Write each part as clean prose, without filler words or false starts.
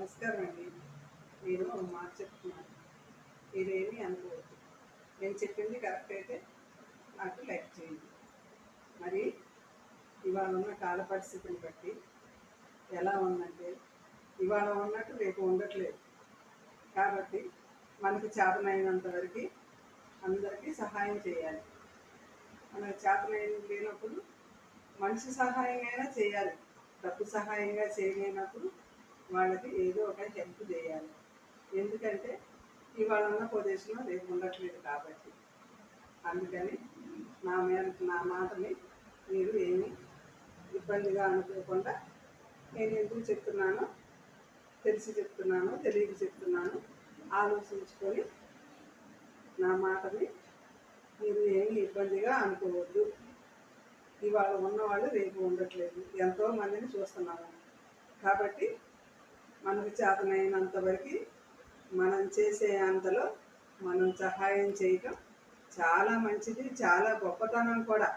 నమస్కారం అండి. నేను ఒక మాట చెప్తున్నాను, మీరేమీ అనుకోవద్దు. నేను చెప్పింది కరెక్ట్ అయితే నాకు లైక్ చేయండి. మరి ఇవాళ ఉన్న కాల పరిస్థితిని బట్టి ఎలా ఉందంటే, ఇవాళ ఉన్నట్టు రేపు ఉండట్లేదు. కాబట్టి మనకు చేతనైనంత వరకు అందరికీ సహాయం చేయాలి. మనకు చేతనైనది లేనప్పుడు మనిషి సహాయం అయినా చేయాలి. డబ్బు సహాయంగా చేయలేనప్పుడు వాళ్ళకి ఏదో ఒక హెల్ప్ చేయాలి. ఎందుకంటే ఇవాళ ఉన్న పొజిషన్లో రేపు ఉండట్లేదు కాబట్టి. అందుకని నా మాటని మీరు ఏమీ ఇబ్బందిగా అనుకోకుండా, నేను ఎందుకు చెప్తున్నానో తెలిసి చెప్తున్నానో తెలియక చెప్తున్నానో ఆలోచించుకొని నా మాటని మీరు ఏమీ ఇబ్బందిగా అనుకోవద్దు. ఇవాళ ఉన్నవాళ్ళు రేపు ఉండట్లేదు, ఎంతో మందిని చూస్తున్నాము. కాబట్టి మనకు చేతనైనంత వరకు మనం చేసే అంతలో మనం సహాయం చేయటం చాలా మంచిది, చాలా గొప్పతనం కూడా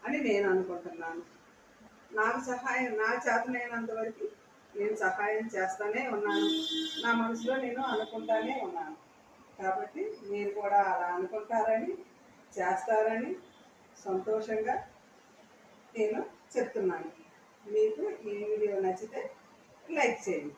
అని నేను అనుకుంటున్నాను. నా చేతనైనంత వరకు నేను సహాయం చేస్తూనే ఉన్నాను. నా మనసులో నేను అనుకుంటానే ఉన్నాను. కాబట్టి మీరు కూడా అలా అనుకుంటారని, చేస్తారని సంతోషంగా నేను చెప్తున్నాను. మీకు ఈ వీడియో నచ్చితే లైక్ చేయండి.